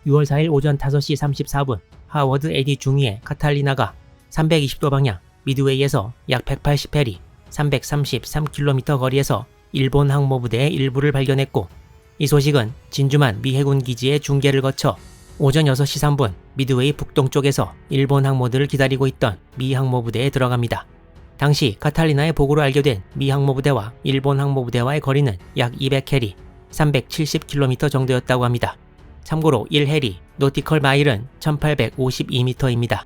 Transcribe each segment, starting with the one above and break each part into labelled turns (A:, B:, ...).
A: 6월 4일 오전 5시 34분 하워드 에디 중위의 카탈리나가 320도 방향 미드웨이에서 약 180해리 333km 거리에서 일본 항모부대의 일부를 발견했고, 이 소식은 진주만 미 해군 기지의 중계를 거쳐 오전 6시 3분 미드웨이 북동쪽에서 일본 항모들을 기다리고 있던 미 항모부대에 들어갑니다. 당시 카탈리나의 보고로 알게 된 미 항모부대와 일본 항모부대와의 거리는 약 200해리 370km 정도였다고 합니다. 참고로 1해리 노티컬 마일은 1852m입니다.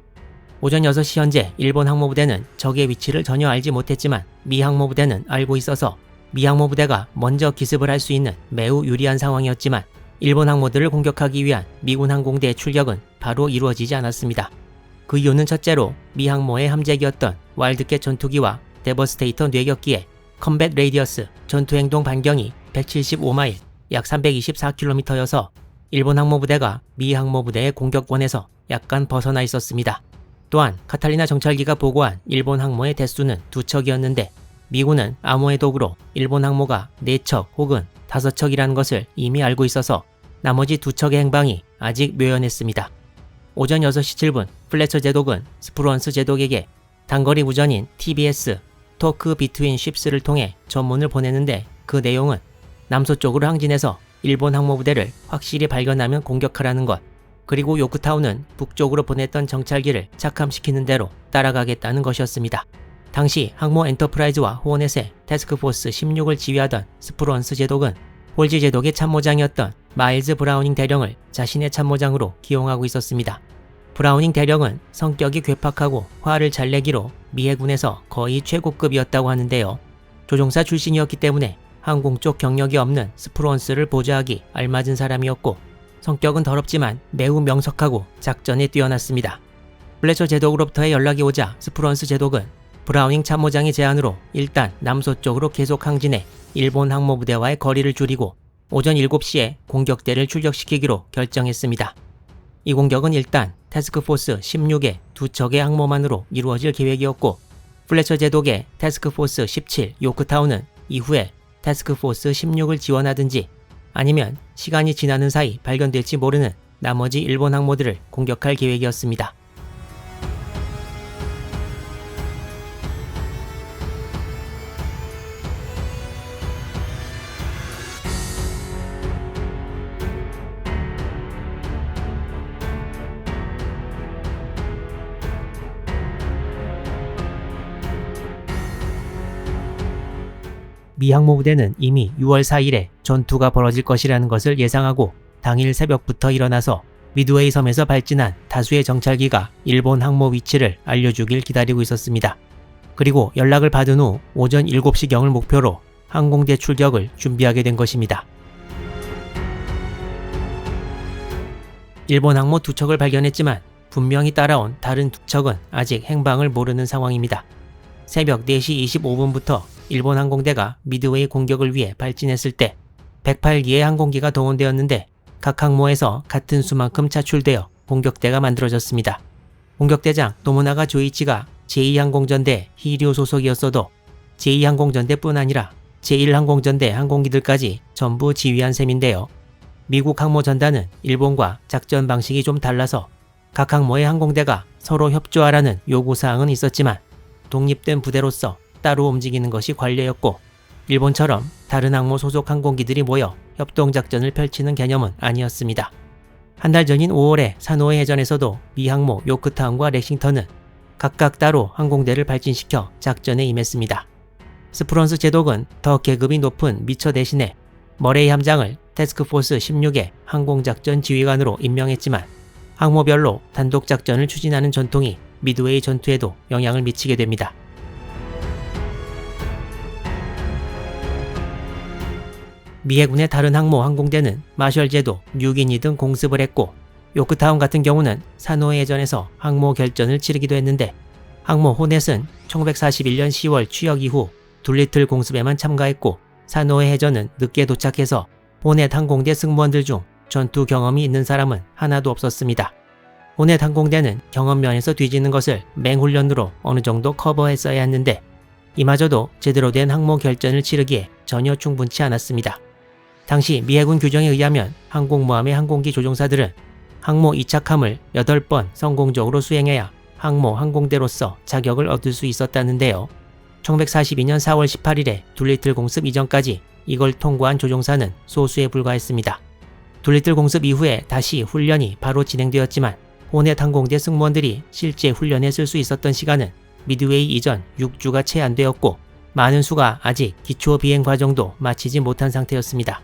A: 오전 6시 현재 일본 항모부대는 적의 위치를 전혀 알지 못했지만 미 항모부대는 알고 있어서 미 항모부대가 먼저 기습을 할 수 있는 매우 유리한 상황이었지만, 일본 항모들을 공격하기 위한 미군 항공대의 출격은 바로 이루어지지 않았습니다. 그 이유는 첫째로 미 항모의 함재기였던 와일드캣 전투기와 데버스테이터 뇌격기의 컴뱃 레이디어스 전투행동 반경이 175마일 약 324km여서 일본 항모부대가 미 항모부대의 공격권에서 약간 벗어나 있었습니다. 또한 카탈리나 정찰기가 보고한 일본 항모의 대수는 2척이었는데 미군은 암호의 도구로 일본 항모가 4척 혹은 5척이라는 것을 이미 알고 있어서 나머지 2척의 행방이 아직 묘연했습니다. 오전 6시 7분 플래처 제독은 스프루언스 제독에게 단거리 무전인 TBS 토크 비트윈 쉽스를 통해 전문을 보내는데, 그 내용은 남서쪽으로 항진해서 일본 항모부대를 확실히 발견하면 공격하라는 것, 그리고 요크타운은 북쪽으로 보냈던 정찰기를 착함시키는 대로 따라가겠다는 것이었습니다. 당시 항모 엔터프라이즈와 호넷의 태스크포스 16을 지휘하던 스프루언스 제독은 홀지 제독의 참모장이었던 마일즈 브라우닝 대령을 자신의 참모장으로 기용하고 있었습니다. 브라우닝 대령은 성격이 괴팍하고 화를 잘 내기로 미 해군에서 거의 최고급이었다고 하는데요. 조종사 출신이었기 때문에 항공 쪽 경력이 없는 스프루언스를 보좌하기 알맞은 사람이었고, 성격은 더럽지만 매우 명석하고 작전에 뛰어났습니다. 플래처 제독으로부터의 연락이 오자 스프루언스 제독은 브라우닝 참모장의 제안으로 일단 남서쪽으로 계속 항진해 일본 항모부대와의 거리를 줄이고 오전 7시에 공격대를 출격시키기로 결정했습니다. 이 공격은 일단 태스크포스 16의 2척의 항모만으로 이루어질 계획이었고, 플래처 제독의 태스크포스 17 요크타운은 이후에 태스크포스 16을 지원하든지 아니면 시간이 지나는 사이 발견될지 모르는 나머지 일본 항모들을 공격할 계획이었습니다. 미 항모부대는 이미 6월 4일에 전투가 벌어질 것이라는 것을 예상하고 당일 새벽부터 일어나서 미드웨이 섬에서 발진한 다수의 정찰기가 일본 항모 위치를 알려주길 기다리고 있었습니다. 그리고 연락을 받은 후 오전 7시경을 목표로 항공대 출격을 준비하게 된 것입니다. 일본 항모 2척을 발견했지만 분명히 따라온 다른 2척은 아직 행방을 모르는 상황입니다. 새벽 4시 25분부터 일본 항공대가 미드웨이 공격을 위해 발진했을 때 108기의 항공기가 동원되었는데 각 항모에서 같은 수만큼 차출되어 공격대가 만들어졌습니다. 공격대장 노무나가 조이치가 제2항공전대 히류 소속이었어도 제2항공전대뿐 아니라 제1항공전대 항공기들까지 전부 지휘한 셈인데요. 미국 항모전단은 일본과 작전 방식이 좀 달라서 각 항모의 항공대가 서로 협조하라는 요구사항은 있었지만 독립된 부대로서 따로 움직이는 것이 관례였고, 일본처럼 다른 항모 소속 항공기들이 모여 협동작전을 펼치는 개념은 아니었습니다. 한 달 전인 5월에 사노에 해전에서도 미 항모 요크타운과 렉싱턴은 각각 따로 항공대를 발진시켜 작전에 임했습니다. 스프런스 제독은 더 계급이 높은 미처 대신에 머레이 함장을 태스크포스 16의 항공작전 지휘관으로 임명했지만 항모별로 단독작전을 추진하는 전통이 미드웨이 전투에도 영향을 미치게 됩니다. 미 해군의 다른 항모 항공대는 마셜제도, 뉴기니 등 공습을 했고, 요크타운 같은 경우는 사노에 해전에서 항모 결전을 치르기도 했는데, 항모 호넷은 1941년 10월 취역 이후 둘리틀 공습에만 참가했고, 사노에 해전은 늦게 도착해서 호넷 항공대 승무원들 중 전투 경험이 있는 사람은 하나도 없었습니다. 호넷 항공대는 경험면에서 뒤지는 것을 맹훈련으로 어느 정도 커버했어야 했는데, 이마저도 제대로 된 항모 결전을 치르기에 전혀 충분치 않았습니다. 당시 미 해군 규정에 의하면 항공모함의 항공기 조종사들은 항모 이착함을 8번 성공적으로 수행해야 항모 항공대로서 자격을 얻을 수 있었다는데요. 1942년 4월 18일에 둘리틀 공습 이전까지 이걸 통과한 조종사는 소수에 불과했습니다. 둘리틀 공습 이후에 다시 훈련이 바로 진행되었지만 호넷 항공대 승무원들이 실제 훈련에 쓸 수 있었던 시간은 미드웨이 이전 6주가 채 안 되었고 많은 수가 아직 기초 비행 과정도 마치지 못한 상태였습니다.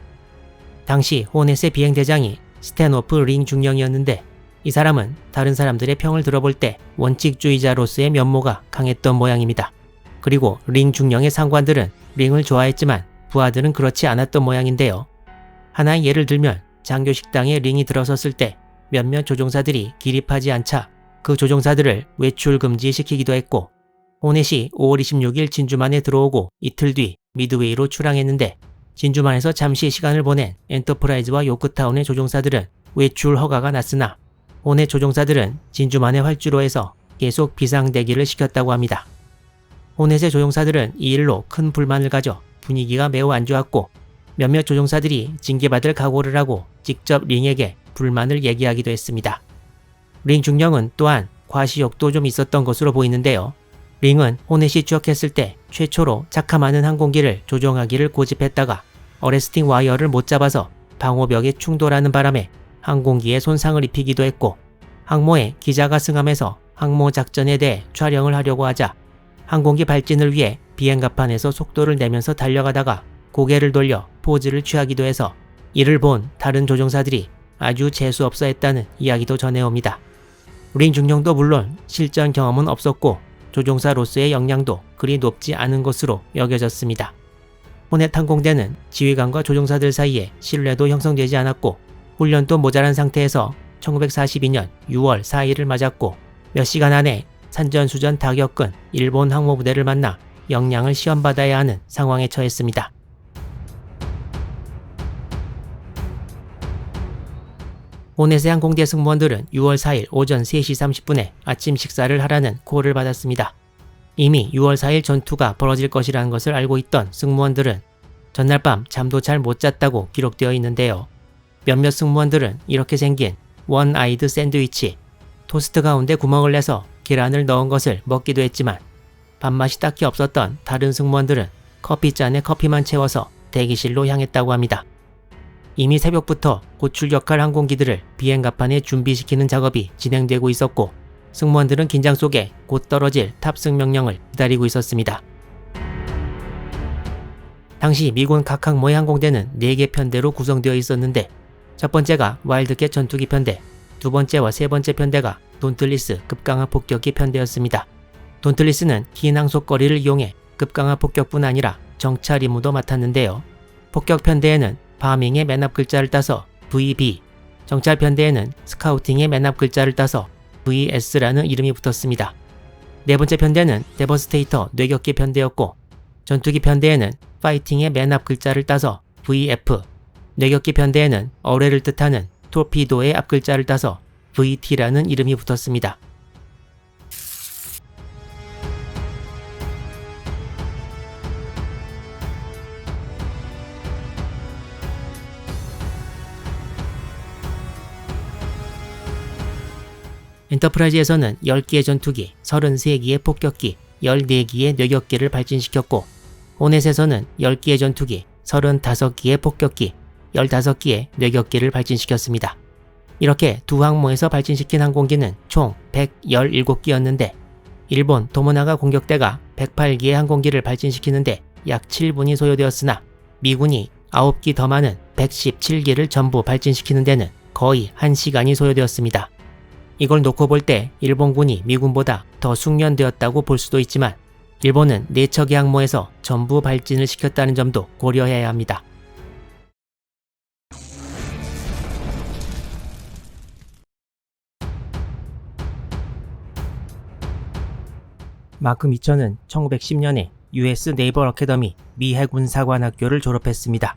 A: 당시 호넷의 비행대장이 스탠호프 링 중령이었는데 이 사람은 다른 사람들의 평을 들어볼 때 원칙주의자로서의 면모가 강했던 모양입니다. 그리고 링 중령의 상관들은 링을 좋아했지만 부하들은 그렇지 않았던 모양인데요. 하나의 예를 들면 장교 식당에 링이 들어섰을 때 몇몇 조종사들이 기립하지 않자 그 조종사들을 외출 금지시키기도 했고 호넷이 5월 26일 진주만에 들어오고 이틀 뒤 미드웨이로 출항했는데 진주만에서 잠시 시간을 보낸 엔터프라이즈와 요크타운의 조종사들은 외출 허가가 났으나 호넷 조종사들은 진주만의 활주로에서 계속 비상대기를 시켰다고 합니다. 호넷의 조종사들은 이 일로 큰 불만을 가져 분위기가 매우 안 좋았고 몇몇 조종사들이 징계받을 각오를 하고 직접 링에게 불만을 얘기하기도 했습니다. 링 중령은 또한 과시욕도 좀 있었던 것으로 보이는데요. 링은 호넷이 추격했을 때 최초로 착함하는 항공기를 조종하기를 고집했다가 어레스팅 와이어를 못 잡아서 방호벽에 충돌하는 바람에 항공기에 손상을 입히기도 했고 항모에 기자가 승함해서 항모 작전에 대해 촬영을 하려고 하자 항공기 발진을 위해 비행갑판에서 속도를 내면서 달려가다가 고개를 돌려 포즈를 취하기도 해서 이를 본 다른 조종사들이 아주 재수없어 했다는 이야기도 전해옵니다. 링 중령도 물론 실전 경험은 없었고 조종사로서의 역량도 그리 높지 않은 것으로 여겨졌습니다. 호넷 항공대는 지휘관과 조종사들 사이에 신뢰도 형성되지 않았고 훈련도 모자란 상태에서 1942년 6월 4일을 맞았고 몇 시간 안에 산전수전 다 겪은 일본 항모부대를 만나 역량을 시험받아야 하는 상황에 처했습니다. 호넷의 항공대 승무원들은 6월 4일 오전 3시 30분에 아침 식사를 하라는 콜을 받았습니다. 이미 6월 4일 전투가 벌어질 것이라는 것을 알고 있던 승무원들은 전날 밤 잠도 잘 못 잤다고 기록되어 있는데요. 몇몇 승무원들은 이렇게 생긴 원 아이드 샌드위치, 토스트 가운데 구멍을 내서 계란을 넣은 것을 먹기도 했지만 밥맛이 딱히 없었던 다른 승무원들은 커피잔에 커피만 채워서 대기실로 향했다고 합니다. 이미 새벽부터 곧 출격할 항공기들을 비행갑판에 준비시키는 작업이 진행되고 있었고 승무원들은 긴장 속에 곧 떨어질 탑승 명령을 기다리고 있었습니다. 당시 미군 각 항모의 항공대는 4개 편대로 구성되어 있었는데 첫 번째가 와일드캣 전투기 편대, 두 번째와 세 번째 편대가 돈틀리스 급강하 폭격기 편대였습니다. 돈틀리스는 긴 항속거리를 이용해 급강하 폭격뿐 아니라 정찰 임무도 맡았는데요. 폭격 편대에는 파밍의 맨 앞 글자를 따서 VB, 정찰 편대에는 스카우팅의 맨 앞 글자를 따서 VS라는 이름이 붙었습니다. 네 번째 편대는 데버스테이터 뇌격기 편대였고 전투기 편대에는 파이팅의 맨 앞 글자를 따서 VF, 뇌격기 편대에는 어뢰를 뜻하는 토피도의 앞 글자를 따서 VT라는 이름이 붙었습니다. 엔터프라이즈에서는 10기의 전투기, 33기의 폭격기, 14기의 뇌격기를 발진시켰고 호넷에서는 10기의 전투기, 35기의 폭격기, 15기의 뇌격기를 발진시켰습니다. 이렇게 두 항모에서 발진시킨 항공기는 총 117기였는데 일본 도모나가 공격대가 108기의 항공기를 발진시키는데 약 7분이 소요되었으나 미군이 9기 더 많은 117기를 전부 발진시키는 데는 거의 1시간이 소요되었습니다. 이걸 놓고 볼 때 일본군이 미군보다 더 숙련되었다고 볼 수도 있지만 일본은 4척의 항모에서 전부 발진을 시켰다는 점도 고려해야 합니다. 마크 미처는 1910년에 US 네이벌 어카데미 미 해군 사관학교를 졸업했습니다.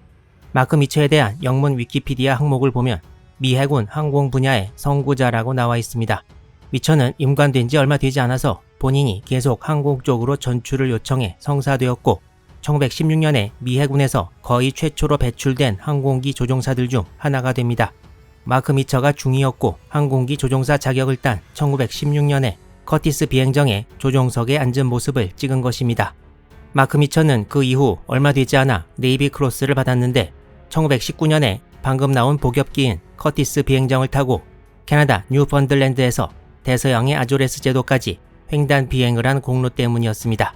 A: 마크 미처에 대한 영문 위키피디아 항목을 보면 미 해군 항공 분야의 선구자라고 나와 있습니다. 미처는 임관된 지 얼마 되지 않아서 본인이 계속 항공 쪽으로 전출을 요청해 성사되었고 1916년에 미 해군에서 거의 최초로 배출된 항공기 조종사들 중 하나가 됩니다. 마크 미처가 중위였고 항공기 조종사 자격을 딴 1916년에 커티스 비행정에 조종석에 앉은 모습을 찍은 것입니다. 마크 미처는 그 이후 얼마 되지 않아 네이비 크로스를 받았는데 1919년에 방금 나온 복엽기인 커티스 비행정을 타고 캐나다 뉴펀들랜드에서 대서양의 아조레스 제도까지 횡단 비행을 한 공로 때문이었습니다.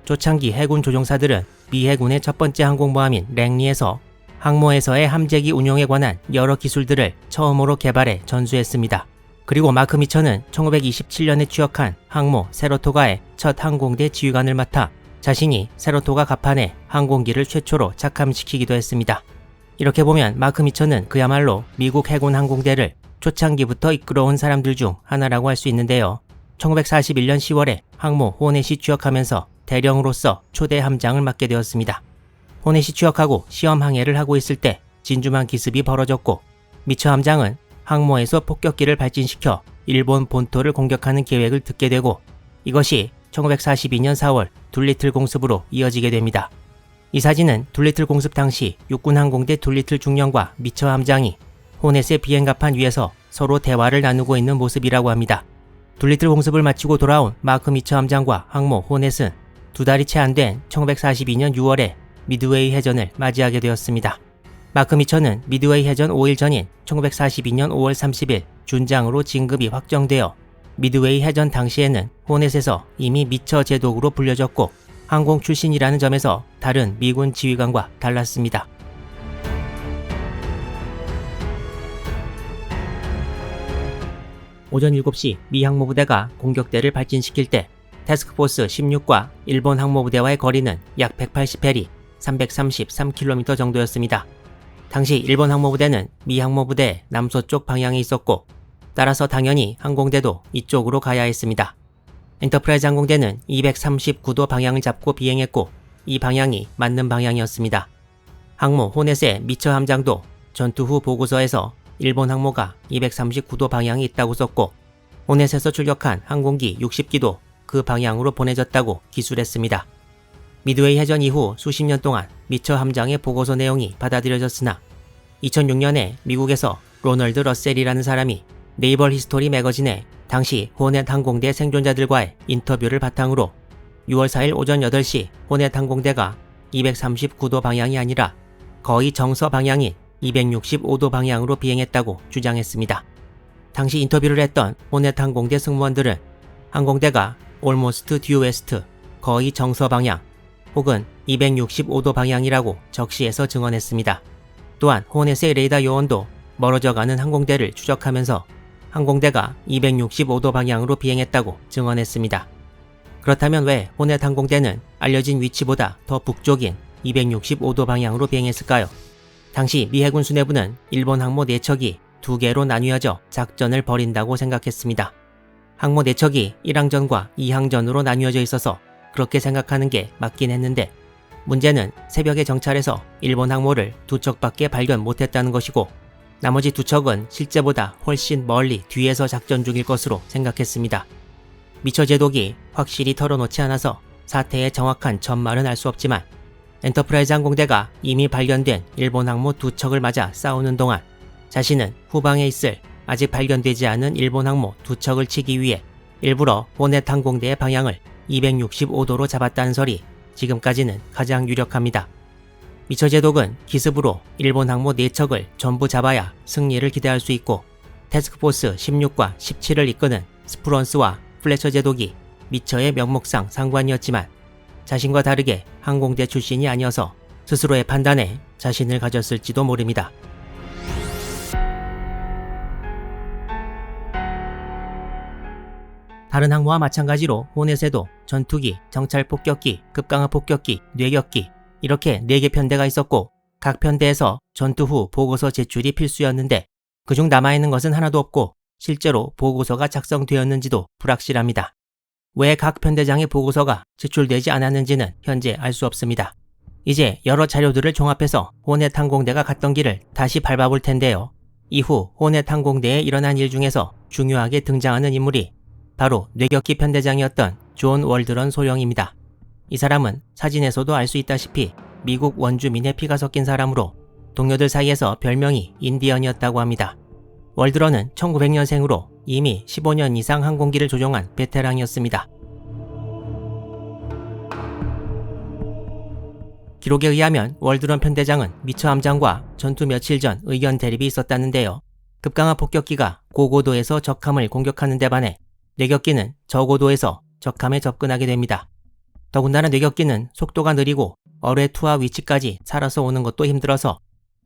A: 초창기 해군 조종사들은 미 해군의 첫 번째 항공모함인 랭리에서 항모에서의 함재기 운용에 관한 여러 기술들을 처음으로 개발해 전수했습니다. 그리고 마크 미처는 1927년에 취역한 항모 세로토가의 첫 항공대 지휘관을 맡아 자신이 세로토가 갑판에 항공기를 최초로 착함시키기도 했습니다. 이렇게 보면 마크 미처는 그야말로 미국 해군 항공대를 초창기부터 이끌어온 사람들 중 하나라고 할 수 있는데요. 1941년 10월에 항모 호넷이 취역하면서 대령으로서 초대 함장을 맡게 되었습니다. 호넷이 취역하고 시험 항해를 하고 있을 때 진주만 기습이 벌어졌고 미처 함장은 항모에서 폭격기를 발진시켜 일본 본토를 공격하는 계획을 듣게 되고 이것이 1942년 4월 둘리틀 공습으로 이어지게 됩니다. 이 사진은 둘리틀 공습 당시 육군항공대 둘리틀 중령과 미처 함장이 호넷의 비행갑판 위에서 서로 대화를 나누고 있는 모습이라고 합니다. 둘리틀 공습을 마치고 돌아온 마크 미처 함장과 항모 호넷은 두 달이 채 안 된 1942년 6월에 미드웨이 해전을 맞이하게 되었습니다. 마크 미처는 미드웨이 해전 5일 전인 1942년 5월 30일 준장으로 진급이 확정되어 미드웨이 해전 당시에는 호넷에서 이미 미처 제독으로 불려졌고 항공 출신이라는 점에서 다른 미군 지휘관과 달랐습니다. 오전 7시 미 항모부대가 공격대를 발진시킬 때 태스크포스 16과 일본 항모부대와의 거리는 약 180해리, 333km 정도였습니다. 당시 일본 항모부대는 미 항모부대의 남서쪽 방향에 있었고 따라서 당연히 항공대도 이쪽으로 가야 했습니다. 엔터프라이즈 항공대는 239도 방향을 잡고 비행했고 이 방향이 맞는 방향이었습니다. 항모 호넷의 미처 함장도 전투 후 보고서에서 일본 항모가 239도 방향이 있다고 썼고 호넷에서 출격한 항공기 60기도 그 방향으로 보내졌다고 기술했습니다. 미드웨이 해전 이후 수십 년 동안 미처 함장의 보고서 내용이 받아들여졌으나 2006년에 미국에서 로널드 러셀이라는 사람이 네이벌 히스토리 매거진에 당시 호넷 항공대 생존자들과의 인터뷰를 바탕으로 6월 4일 오전 8시 호넷 항공대가 239도 방향이 아니라 거의 정서 방향인 265도 방향으로 비행했다고 주장했습니다. 당시 인터뷰를 했던 호넷 항공대 승무원들은 항공대가 almost due west, 거의 정서 방향 혹은 265도 방향이라고 적시해서 증언했습니다. 또한 호넷의 레이더 요원도 멀어져가는 항공대를 추적하면서 항공대가 265도 방향으로 비행했다고 증언했습니다. 그렇다면 왜 호넷 항공대는 알려진 위치보다 더 북쪽인 265도 방향으로 비행했을까요? 당시 미 해군 수뇌부는 일본 항모 4척이 2개로 나뉘어져 작전을 벌인다고 생각했습니다. 항모 4척이 1항전과 2항전으로 나뉘어져 있어서 그렇게 생각하는 게 맞긴 했는데 문제는 새벽에 정찰해서 일본 항모를 2척밖에 발견 못했다는 것이고 나머지 2척은 실제보다 훨씬 멀리 뒤에서 작전 중일 것으로 생각했습니다. 미처 제독이 확실히 털어놓지 않아서 사태의 정확한 전말은 알 수 없지만 엔터프라이즈 항공대가 이미 발견된 일본 항모 2척을 맞아 싸우는 동안 자신은 후방에 있을 아직 발견되지 않은 일본 항모 2척을 치기 위해 일부러 호넷 항공대의 방향을 265도로 잡았다는 설이 지금까지는 가장 유력합니다. 미처 제독은 기습으로 일본 항모 4척을 전부 잡아야 승리를 기대할 수 있고 태스크포스 16과 17을 이끄는 스프런스와 플래처 제독이 미처의 명목상 상관이었지만 자신과 다르게 항공대 출신이 아니어서 스스로의 판단에 자신을 가졌을지도 모릅니다. 다른 항모와 마찬가지로 호넷에도 전투기, 정찰 폭격기, 급강하 폭격기, 뇌격기 이렇게 4개 편대가 있었고 각 편대에서 전투 후 보고서 제출이 필수였는데 그중 남아있는 것은 하나도 없고 실제로 보고서가 작성되었는지도 불확실합니다. 왜 각 편대장의 보고서가 제출되지 않았는지는 현재 알 수 없습니다. 이제 여러 자료들을 종합해서 호넷 항공대가 갔던 길을 다시 밟아볼 텐데요. 이후 호넷 항공대에 일어난 일 중에서 중요하게 등장하는 인물이 바로 뇌격기 편대장이었던 존 월드런 소령입니다. 이 사람은 사진에서도 알 수 있다시피 미국 원주민의 피가 섞인 사람으로 동료들 사이에서 별명이 인디언이었다고 합니다. 월드런은 1900년생으로 이미 15년 이상 항공기를 조종한 베테랑이었습니다. 기록에 의하면 월드런 편대장은 미처 함장과 전투 며칠 전 의견 대립이 있었다는데요. 급강한 폭격기가 고고도에서 적함을 공격하는 데 반해 뇌격기는 저고도에서 적함에 접근하게 됩니다. 더군다나 뇌격기는 속도가 느리고 어뢰 투하 위치까지 살아서 오는 것도 힘들어서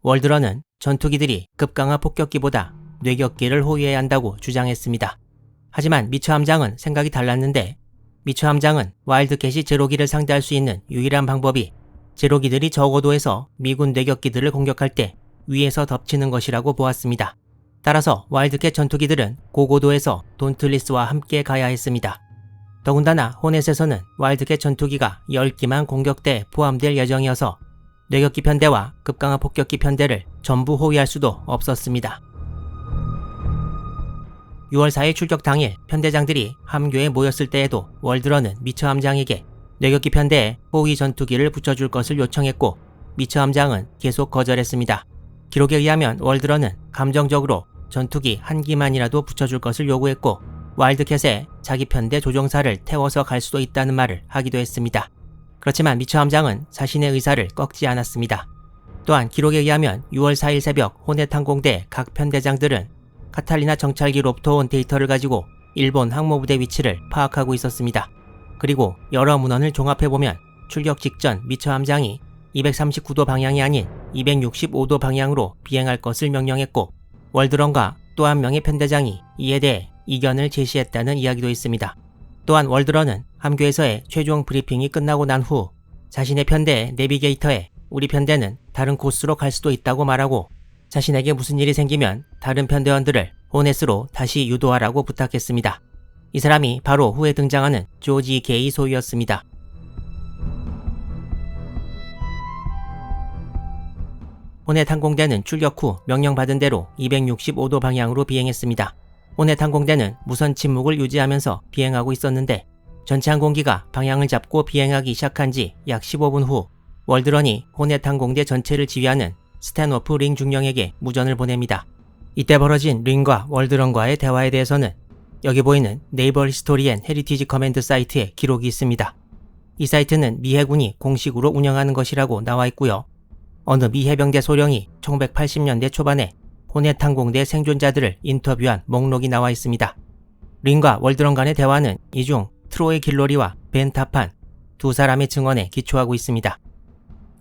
A: 월드런은 전투기들이 급강한 폭격기보다 뇌격기를 호위해야 한다고 주장했습니다. 하지만 미처 함장은 생각이 달랐는데 미처 함장은 와일드캣이 제로기를 상대할 수 있는 유일한 방법이 제로기들이 저고도에서 미군 뇌격기들을 공격할 때 위에서 덮치는 것이라고 보았습니다. 따라서 와일드캣 전투기들은 고고도에서 돈틀리스와 함께 가야 했습니다. 더군다나 호넷에서는 와일드캣 전투기가 10기만 공격대에 포함될 예정이어서 뇌격기 편대와 급강한 폭격기 편대를 전부 호위할 수도 없었습니다. 6월 4일 출격 당일 편대장들이 함교에 모였을 때에도 월드런은 미처 함장에게 뇌격기 편대에 호위 전투기를 붙여줄 것을 요청했고 미처 함장은 계속 거절했습니다. 기록에 의하면 월드런은 감정적으로 전투기 한 기만이라도 붙여줄 것을 요구했고 와일드캣에 자기 편대 조종사를 태워서 갈 수도 있다는 말을 하기도 했습니다. 그렇지만 미처 함장은 자신의 의사를 꺾지 않았습니다. 또한 기록에 의하면 6월 4일 새벽 호넷 항공대 각 편대장들은 카탈리나 정찰기로부터 온 데이터를 가지고 일본 항모부대 위치를 파악하고 있었습니다. 그리고 여러 문헌을 종합해보면 출격 직전 미처 함장이 239도 방향이 아닌 265도 방향으로 비행할 것을 명령했고 월드런과 또 한 명의 편대장이 이에 대해 이견을 제시했다는 이야기도 있습니다. 또한 월드런은 함교에서의 최종 브리핑이 끝나고 난 후 자신의 편대의 내비게이터에 우리 편대는 다른 코스로 갈 수도 있다고 말하고 자신에게 무슨 일이 생기면 다른 편대원들을 호넷으로 다시 유도하라고 부탁했습니다. 이 사람이 바로 후에 등장하는 조지 게이 소유였습니다. 호넷 항공대는 출격 후 명령받은 대로 265도 방향으로 비행했습니다. 호넷 항공대는 무선 침묵을 유지하면서 비행하고 있었는데 전체 항공기가 방향을 잡고 비행하기 시작한 지 약 15분 후 월드런이 호넷 항공대 전체를 지휘하는 스탠호프 링 중령에게 무전을 보냅니다. 이때 벌어진 링과 월드런과의 대화에 대해서는 여기 보이는 네이버 히스토리 앤 헤리티지 커맨드 사이트에 기록이 있습니다. 이 사이트는 미 해군이 공식으로 운영하는 것이라고 나와 있고요. 어느 미 해병대 소령이 1980년대 초반에 호넷 항공대 생존자들을 인터뷰한 목록이 나와 있습니다. 링과 월드런 간의 대화는 이 중 트로이 길로리와 벤 타판 두 사람의 증언에 기초하고 있습니다.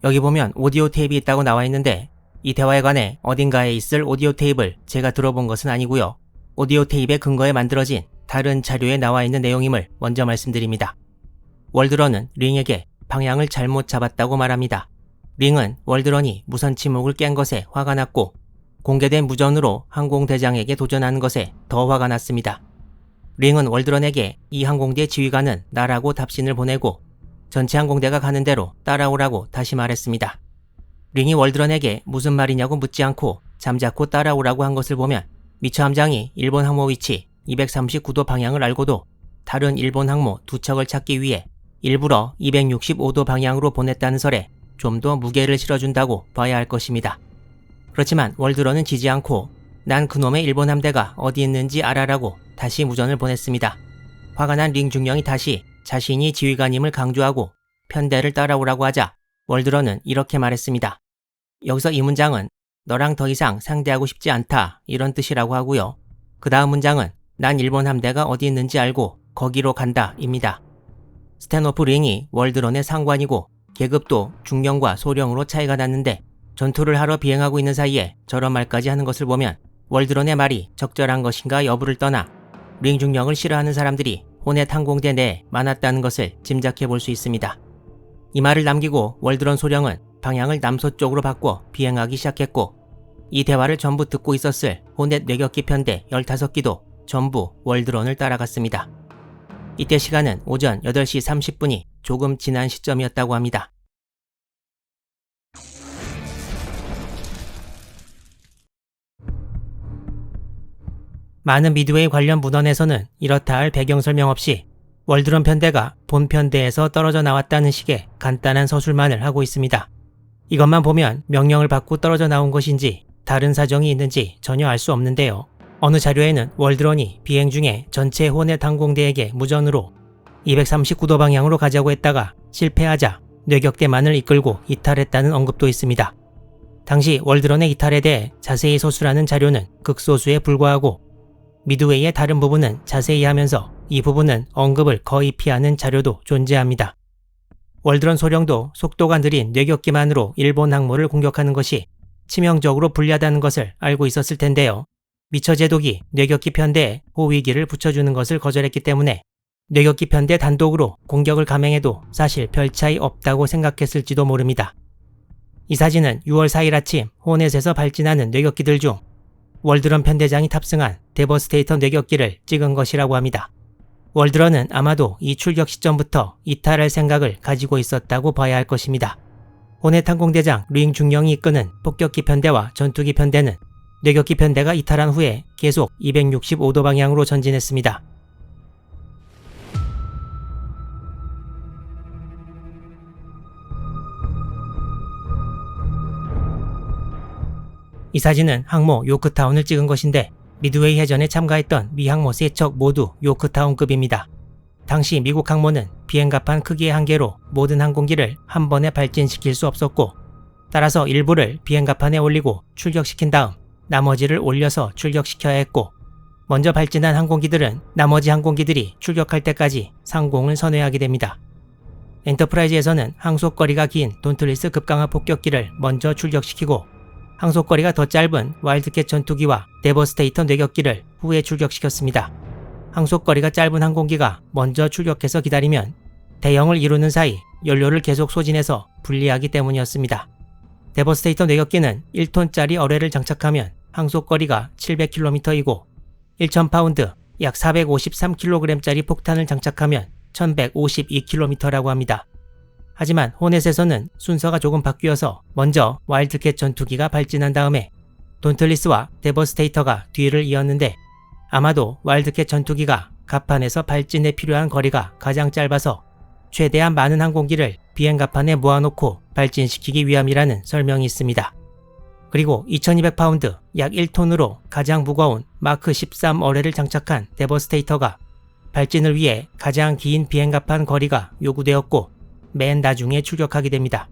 A: 여기 보면 오디오 테이프가 있다고 나와 있는데 이 대화에 관해 어딘가에 있을 오디오 테이프를 제가 들어본 것은 아니고요. 오디오 테이프의 근거에 만들어진 다른 자료에 나와 있는 내용임을 먼저 말씀드립니다. 월드런은 링에게 방향을 잘못 잡았다고 말합니다. 링은 월드런이 무선 침묵을 깬 것에 화가 났고 공개된 무전으로 항공대장에게 도전하는 것에 더 화가 났습니다. 링은 월드런에게 이 항공대 지휘관은 나라고 답신을 보내고 전체 항공대가 가는 대로 따라오라고 다시 말했습니다. 링이 월드런에게 무슨 말이냐고 묻지 않고 잠자코 따라오라고 한 것을 보면 미처 함장이 일본 항모 위치 239도 방향을 알고도 다른 일본 항모 두 척을 찾기 위해 일부러 265도 방향으로 보냈다는 설에 좀 더 무게를 실어준다고 봐야 할 것입니다. 그렇지만 월드런은 지지 않고 난 그놈의 일본 함대가 어디 있는지 알아라고 다시 무전을 보냈습니다. 화가 난 링 중령이 다시 자신이 지휘관임을 강조하고 편대를 따라오라고 하자 월드런은 이렇게 말했습니다. 여기서 이 문장은 너랑 더 이상 상대하고 싶지 않다 이런 뜻이라고 하고요. 그 다음 문장은 난 일본 함대가 어디 있는지 알고 거기로 간다 입니다. 스탠호프 링이 월드런의 상관이고 계급도 중령과 소령으로 차이가 났는데 전투를 하러 비행하고 있는 사이에 저런 말까지 하는 것을 보면 월드런의 말이 적절한 것인가 여부를 떠나 링 중령을 싫어하는 사람들이 호넷 항공대 내에 많았다는 것을 짐작해 볼 수 있습니다. 이 말을 남기고 월드런 소령은 방향을 남서쪽으로 바꿔 비행하기 시작했고 이 대화를 전부 듣고 있었을 호넷 뇌격기 편대 15기도 전부 월드런을 따라갔습니다. 이때 시간은 오전 8시 30분이 조금 지난 시점이었다고 합니다. 많은 미드웨이 관련 문헌에서는 이렇다 할 배경 설명 없이 월드런 편대가 본 편대에서 떨어져 나왔다는 식의 간단한 서술만을 하고 있습니다. 이것만 보면 명령을 받고 떨어져 나온 것인지 다른 사정이 있는지 전혀 알 수 없는데요. 어느 자료에는 월드런이 비행 중에 전체 호넷 항공대에게 무전으로 239도 방향으로 가자고 했다가 실패하자 뇌격대만을 이끌고 이탈했다는 언급도 있습니다. 당시 월드런의 이탈에 대해 자세히 서술하는 자료는 극소수에 불과하고 미드웨이의 다른 부분은 자세히 하면서 이 부분은 언급을 거의 피하는 자료도 존재합니다. 월드런 소령도 속도가 느린 뇌격기만으로 일본 항모를 공격하는 것이 치명적으로 불리하다는 것을 알고 있었을 텐데요. 미처 제독이 뇌격기 편대에 호위기를 붙여주는 것을 거절했기 때문에 뇌격기 편대 단독으로 공격을 감행해도 사실 별 차이 없다고 생각했을지도 모릅니다. 이 사진은 6월 4일 아침 호넷에서 발진하는 뇌격기들 중 월드런 편대장이 탑승한 데버스테이터 뇌격기를 찍은 것이라고 합니다. 월드런은 아마도 이 출격 시점부터 이탈할 생각을 가지고 있었다고 봐야 할 것입니다. 호넷 항공대장 류잉 중령이 이끄는 폭격기 편대와 전투기 편대는 뇌격기 편대가 이탈한 후에 계속 265도 방향으로 전진했습니다. 이 사진은 항모 요크타운을 찍은 것인데 미드웨이 해전에 참가했던 미 항모 3척 모두 요크타운급입니다. 당시 미국 항모는 비행갑판 크기의 한계로 모든 항공기를 한 번에 발진시킬 수 없었고 따라서 일부를 비행갑판에 올리고 출격시킨 다음 나머지를 올려서 출격시켜야 했고 먼저 발진한 항공기들은 나머지 항공기들이 출격할 때까지 상공을 선회하게 됩니다. 엔터프라이즈에서는 항속거리가 긴 돈틀리스 급강하 폭격기를 먼저 출격시키고 항속거리가 더 짧은 와일드캣 전투기와 데버스테이터 뇌격기를 후에 출격시켰습니다. 항속거리가 짧은 항공기가 먼저 출격해서 기다리면 대형을 이루는 사이 연료를 계속 소진해서 불리하기 때문이었습니다. 데버스테이터 뇌격기는 1톤짜리 어뢰를 장착하면 항속거리가 700km이고 1000파운드 약 453kg짜리 폭탄을 장착하면 1152km라고 합니다. 하지만 호넷에서는 순서가 조금 바뀌어서 먼저 와일드캣 전투기가 발진한 다음에 돈틀리스와 데버스테이터가 뒤를 이었는데 아마도 와일드캣 전투기가 갑판에서 발진에 필요한 거리가 가장 짧아서 최대한 많은 항공기를 비행갑판에 모아놓고 발진시키기 위함이라는 설명이 있습니다. 그리고 2200파운드 약 1톤으로 가장 무거운 마크 13 어뢰를 장착한 데버스테이터가 발진을 위해 가장 긴 비행갑판 거리가 요구되었고 맨 나중에 출격하게 됩니다.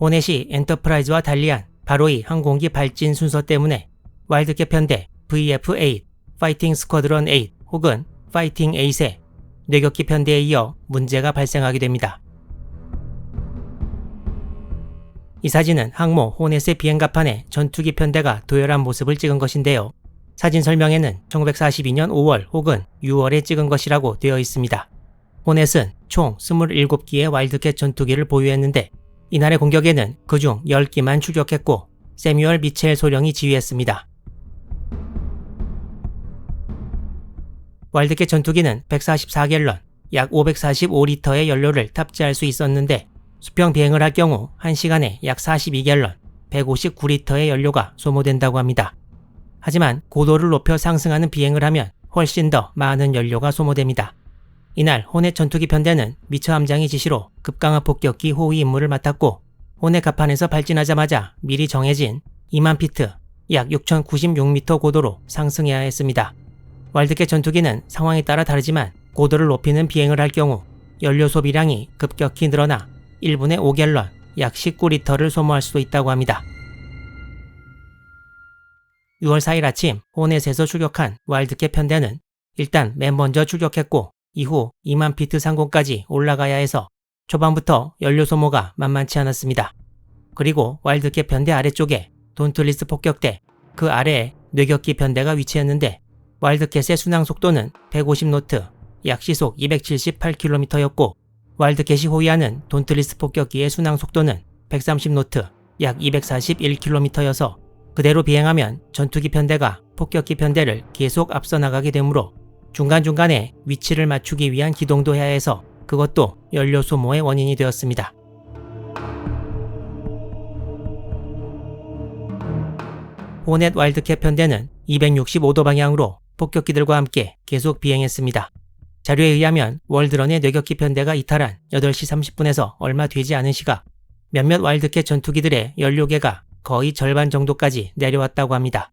A: 호넷이 엔터프라이즈와 달리한 바로 이 항공기 발진 순서 때문에 와일드캣 편대 VF-8, 파이팅 스쿼드런 8 혹은 파이팅 8의 뇌격기 편대에 이어 문제가 발생하게 됩니다. 이 사진은 항모 호넷의 비행갑판에 전투기 편대가 도열한 모습을 찍은 것인데요. 사진 설명에는 1942년 5월 혹은 6월에 찍은 것이라고 되어 있습니다. 호넷은 총 27기의 와일드캣 전투기를 보유했는데 이날의 공격에는 그중 10기만 출격했고 세뮤얼 미첼 소령이 지휘했습니다. 와일드캣 전투기는 144갤런, 약 545리터의 연료를 탑재할 수 있었는데 수평 비행을 할 경우 1시간에 약 42갤런, 159리터의 연료가 소모된다고 합니다. 하지만 고도를 높여 상승하는 비행을 하면 훨씬 더 많은 연료가 소모됩니다. 이날 호넷 전투기 편대는 미처 함장의 지시로 급강하 폭격기 호위 임무를 맡았고 호넷 갑판에서 발진하자마자 미리 정해진 2만 피트, 약 6096m 고도로 상승해야 했습니다. 와일드캣 전투기는 상황에 따라 다르지만 고도를 높이는 비행을 할 경우 연료 소비량이 급격히 늘어나 1분에 5갤런, 약 19리터를 소모할 수도 있다고 합니다. 6월 4일 아침 호넷에서 출격한 와일드캣 편대는 일단 맨 먼저 출격했고 이후 2만 피트 상공까지 올라가야 해서 초반부터 연료 소모가 만만치 않았습니다. 그리고 와일드캣 편대 아래쪽에 돈틀리스 폭격대, 그 아래에 뇌격기 편대가 위치했는데 와일드캣의 순항 속도는 150노트, 약 시속 278km였고 와일드캣이 호위하는 돈틀리스 폭격기의 순항 속도는 130노트, 약 241km여서 그대로 비행하면 전투기 편대가 폭격기 편대를 계속 앞서 나가게 되므로 중간중간에 위치를 맞추기 위한 기동도 해야 해서 그것도 연료 소모의 원인이 되었습니다. 호넷 와일드캣 편대는 265도 방향으로 폭격기들과 함께 계속 비행했습니다. 자료에 의하면 월드런의 뇌격기 편대가 이탈한 8시 30분에서 얼마 되지 않은 시각 몇몇 와일드캣 전투기들의 연료계가 거의 절반 정도까지 내려왔다고 합니다.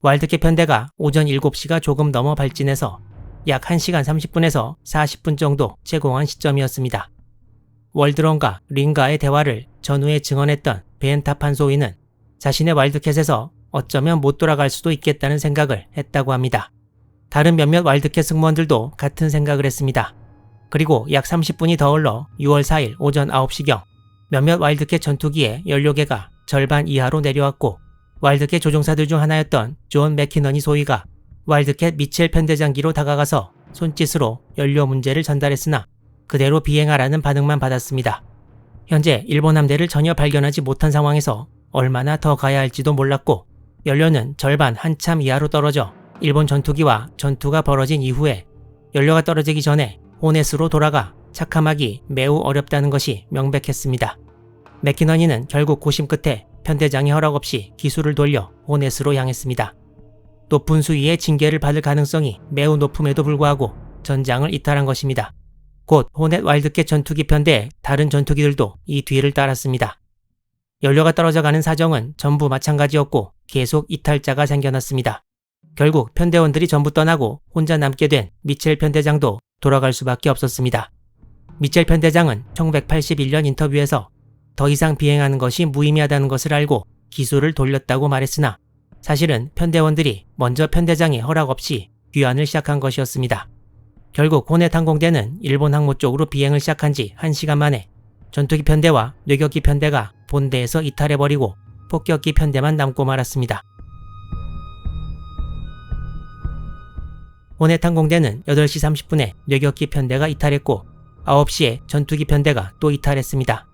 A: 와일드캣 편대가 오전 7시가 조금 넘어 발진해서 약 1시간 30분에서 40분 정도 제공한 시점이었습니다. 월드런과 링과의 대화를 전후에 증언했던 벤타판 소위는 자신의 와일드캣에서 어쩌면 못 돌아갈 수도 있겠다는 생각을 했다고 합니다. 다른 몇몇 와일드캣 승무원들도 같은 생각을 했습니다. 그리고 약 30분이 더 흘러 6월 4일 오전 9시경 몇몇 와일드캣 전투기의 연료계가 절반 이하로 내려왔고 와일드캣 조종사들 중 하나였던 존 맥키너니 소위가 와일드캣 미첼 편대장기로 다가가서 손짓으로 연료 문제를 전달했으나 그대로 비행하라는 반응만 받았습니다. 현재 일본 함대를 전혀 발견하지 못한 상황에서 얼마나 더 가야 할지도 몰랐고 연료는 절반 한참 이하로 떨어져 일본 전투기와 전투가 벌어진 이후에 연료가 떨어지기 전에 호넷으로 돌아가 착함하기 매우 어렵다는 것이 명백했습니다. 맥키너니는 결국 고심 끝에 편대장의 허락 없이 기술을 돌려 호넷으로 향했습니다. 높은 수위의 징계를 받을 가능성이 매우 높음에도 불구하고 전장을 이탈한 것입니다. 곧 호넷 와일드캣 전투기 편대의 다른 전투기들도 이 뒤를 따랐습니다. 연료가 떨어져가는 사정은 전부 마찬가지였고 계속 이탈자가 생겨났습니다. 결국 편대원들이 전부 떠나고 혼자 남게 된 미첼 편대장도 돌아갈 수밖에 없었습니다. 미첼 편대장은 1981년 인터뷰에서 더 이상 비행하는 것이 무의미하다는 것을 알고 기술을 돌렸다고 말했으나 사실은 편대원들이 먼저 편대장의 허락 없이 귀환을 시작한 것이었습니다. 결국 호넷 항공대는 일본 항모 쪽으로 비행을 시작한 지 1시간 만에 전투기 편대와 뇌격기 편대가 본대에서 이탈해버리고 폭격기 편대만 남고 말았습니다. 호넷 항공대는 8시 30분에 뇌격기 편대가 이탈했고 9시에 전투기 편대가 또 이탈했습니다.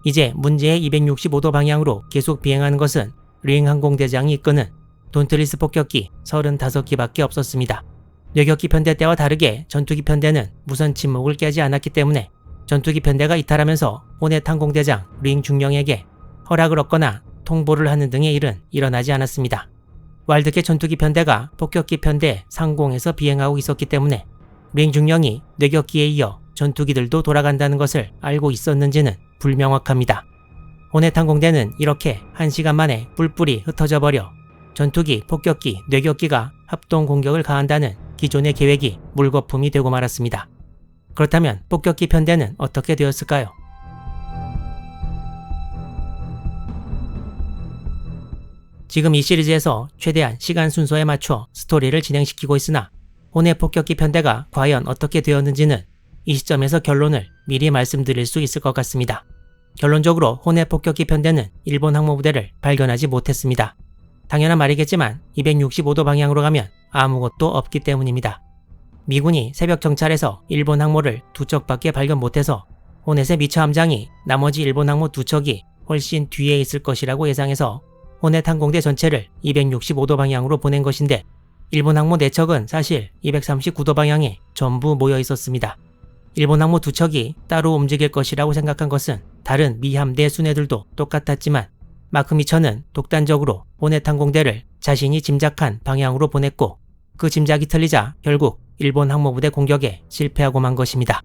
A: 이제 문제의 265도 방향으로 계속 비행하는 것은 링 항공대장이 이끄는 돈트리스 폭격기 35기밖에 없었습니다. 뇌격기 편대 때와 다르게 전투기 편대는 무선 침묵을 깨지 않았기 때문에 전투기 편대가 이탈하면서 호넷 항공대장 링 중령에게 허락을 얻거나 통보를 하는 등의 일은 일어나지 않았습니다. 와일드캣 전투기 편대가 폭격기 편대 상공에서 비행하고 있었기 때문에 링 중령이 뇌격기에 이어 전투기들도 돌아간다는 것을 알고 있었는지는 불명확합니다. 호넷 항공대는 이렇게 1시간 만에 뿔뿔이 흩어져 버려 전투기, 폭격기, 뇌격기가 합동 공격을 가한다는 기존의 계획이 물거품이 되고 말았습니다. 그렇다면 폭격기 편대는 어떻게 되었을까요? 지금 이 시리즈에서 최대한 시간 순서에 맞춰 스토리를 진행시키고 있으나 호넷 폭격기 편대가 과연 어떻게 되었는지는 이 시점에서 결론을 미리 말씀드릴 수 있을 것 같습니다. 결론적으로 호넷 폭격기 편대는 일본 항모부대를 발견하지 못했습니다. 당연한 말이겠지만 265도 방향으로 가면 아무것도 없기 때문입니다. 미군이 새벽 정찰에서 일본 항모를 2척밖에 발견 못해서 호넷의 미처 함장이 나머지 일본 항모 2척이 훨씬 뒤에 있을 것이라고 예상해서 호넷 항공대 전체를 265도 방향으로 보낸 것인데 일본 항모 4척은 사실 239도 방향에 전부 모여 있었습니다. 일본 항모 2척이 따로 움직일 것이라고 생각한 것은 다른 미 함대 순회들도 똑같았지만 마크 미처는 독단적으로 호넷 항공대를 자신이 짐작한 방향으로 보냈고 그 짐작이 틀리자 결국 일본 항모부대 공격에 실패하고 만 것입니다.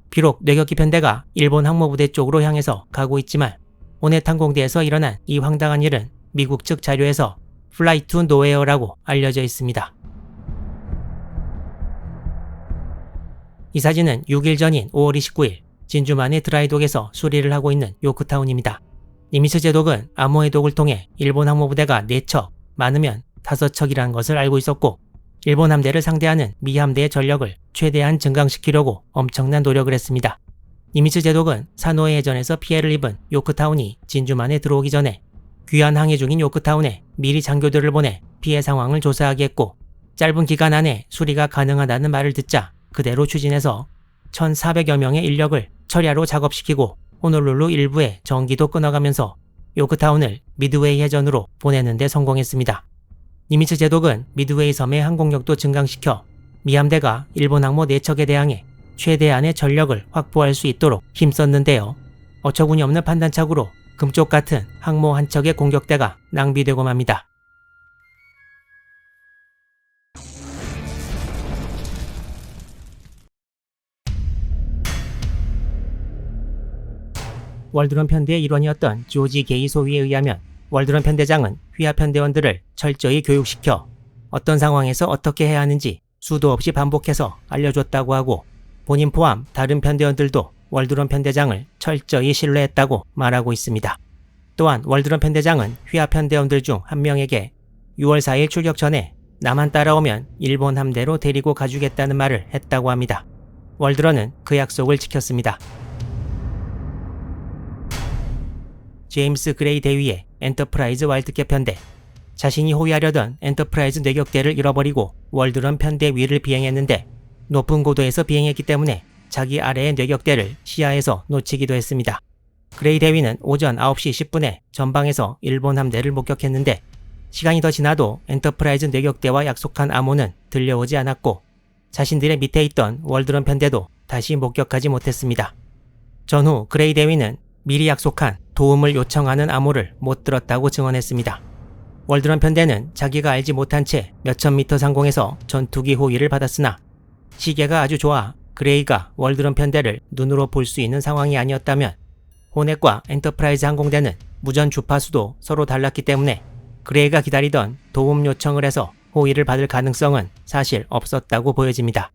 A: 비록 뇌격기 편대가 일본 항모부대 쪽으로 향해서 가고 있지만 호넷 항공대에서 일어난 이 황당한 일은 미국 측 자료에서 Fly to Nowhere라고 알려져 있습니다. 이 사진은 6일 전인 5월 29일 진주만의 드라이독에서 수리를 하고 있는 요크타운입니다. 니미츠 제독은 암호의 독을 통해 일본 항모부대가 4척, 많으면 5척이라는 것을 알고 있었고 일본 함대를 상대하는 미 함대의 전력을 최대한 증강시키려고 엄청난 노력을 했습니다. 니미츠 제독은 사노해 해전에서 피해를 입은 요크타운이 진주만에 들어오기 전에 귀환 항해 중인 요크타운에 미리 장교들을 보내 피해 상황을 조사하게 했고 짧은 기간 안에 수리가 가능하다는 말을 듣자 그대로 추진해서 1,400여 명의 인력을 철야로 작업시키고 호놀룰루 일부의 전기도 끊어가면서 요크타운을 미드웨이 해전으로 보내는 데 성공했습니다. 니미츠 제독은 미드웨이 섬의 항공력도 증강시켜 미함대가 일본 항모 4척에 대항해 최대한의 전력을 확보할 수 있도록 힘썼는데요. 어처구니 없는 판단착오로 금쪽 같은 항모 한 척의 공격대가 낭비되고 맙니다. 월드런 편대의 일원이었던 조지 게이 소위에 의하면 월드런 편대장은 휘하 편대원들을 철저히 교육시켜 어떤 상황에서 어떻게 해야 하는지 수도 없이 반복해서 알려줬다고 하고 본인 포함 다른 편대원들도 월드론 편대장을 철저히 신뢰했다고 말하고 있습니다. 또한 월드론 편대장은 휘하 편대원들 중 한 명에게 6월 4일 출격 전에 나만 따라오면 일본 함대로 데리고 가주겠다는 말을 했다고 합니다. 월드런은 그 약속을 지켰습니다. 제임스 그레이 대위의 엔터프라이즈 와일드캣 편대. 자신이 호위하려던 엔터프라이즈 뇌격대를 잃어버리고 월드런 편대 위를 비행했는데 높은 고도에서 비행했기 때문에 자기 아래의 뇌격대를 시야에서 놓치기도 했습니다. 그레이 대위는 오전 9시 10분에 전방에서 일본 함대를 목격했는데 시간이 더 지나도 엔터프라이즈 뇌격대와 약속한 암호는 들려오지 않았고 자신들의 밑에 있던 월드런 편대도 다시 목격하지 못했습니다. 전후 그레이 대위는 미리 약속한 도움을 요청하는 암호를 못 들었다고 증언했습니다. 월드런 편대는 자기가 알지 못한 채 몇천 미터 상공에서 전투기 호위를 받았으나 시계가 아주 좋아 그레이가 월드런 편대를 눈으로 볼 수 있는 상황이 아니었다면 호넷과 엔터프라이즈 항공대는 무전 주파수도 서로 달랐기 때문에 그레이가 기다리던 도움 요청을 해서 호위를 받을 가능성은 사실 없었다고 보여집니다.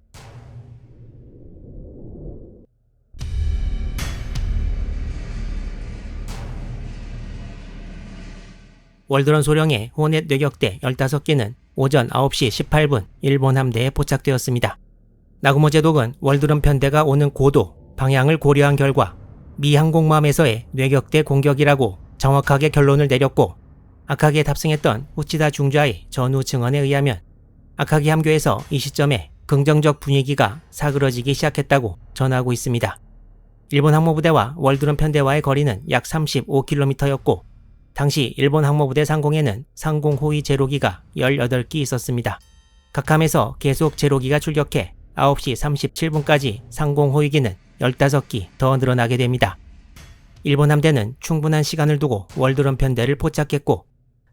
A: 월드런 소령의 호넷 뇌격대 15기는 오전 9시 18분 일본 함대에 포착되었습니다. 나구모 제독은 월드런 편대가 오는 고도, 방향을 고려한 결과 미 항공모함에서의 뇌격대 공격이라고 정확하게 결론을 내렸고 아카기에 탑승했던 후치다 중좌의 전후 증언에 의하면 아카기 함교에서 이 시점에 긍정적 분위기가 사그러지기 시작했다고 전하고 있습니다. 일본 항모부대와 월드런 편대와의 거리는 약 35km였고 당시 일본 항모부대 상공에는 상공 호위 제로기가 18기 있었습니다. 각 함에서 계속 제로기가 출격해 9시 37분까지 상공 호위기는 15기 더 늘어나게 됩니다. 일본 함대는 충분한 시간을 두고 월드런 편대를 포착했고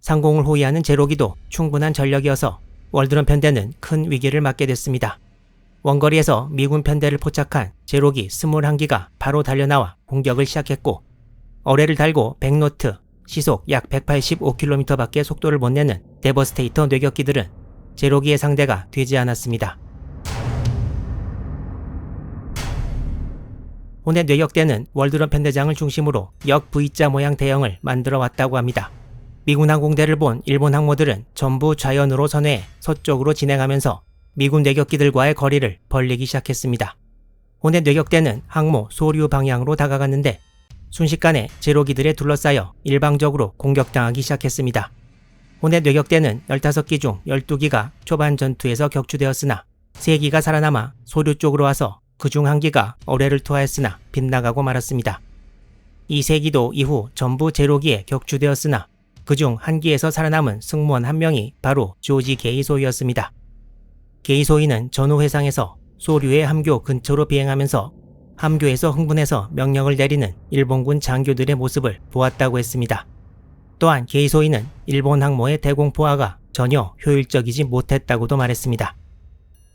A: 상공을 호위하는 제로기도 충분한 전력이어서 월드런 편대는 큰 위기를 맞게 됐습니다. 원거리에서 미군 편대를 포착한 제로기 21기가 바로 달려나와 공격을 시작했고 어뢰를 달고 100노트, 시속 약 185km 밖에 속도를 못 내는 데버스테이터 뇌격기들은 제로기의 상대가 되지 않았습니다. 호넷 뇌격대는 월드런 편대장을 중심으로 역 V자 모양 대형을 만들어 왔다고 합니다. 미군 항공대를 본 일본 항모들은 전부 좌연으로 선회해 서쪽으로 진행하면서 미군 뇌격기들과의 거리를 벌리기 시작했습니다. 호넷 뇌격대는 항모 소류 방향으로 다가갔는데 순식간에 제로기들에 둘러싸여 일방적으로 공격당하기 시작했습니다. 호넷 뇌격대는 15기 중 12기가 초반 전투에서 격추되었으나 3기가 살아남아 소류 쪽으로 와서 그중 1기가 어뢰를 투하했으나 빗나가고 말았습니다. 이 3기도 이후 전부 제로기에 격추되었으나 그중 1기에서 살아남은 승무원 1명이 바로 조지 게이소이였습니다. 게이소이는 전후 해상에서 소류의 함교 근처로 비행하면서 함교에서 흥분해서 명령을 내리는 일본군 장교들의 모습을 보았다고 했습니다. 또한 게이소이는 일본 항모의 대공포화가 전혀 효율적이지 못했다고도 말했습니다.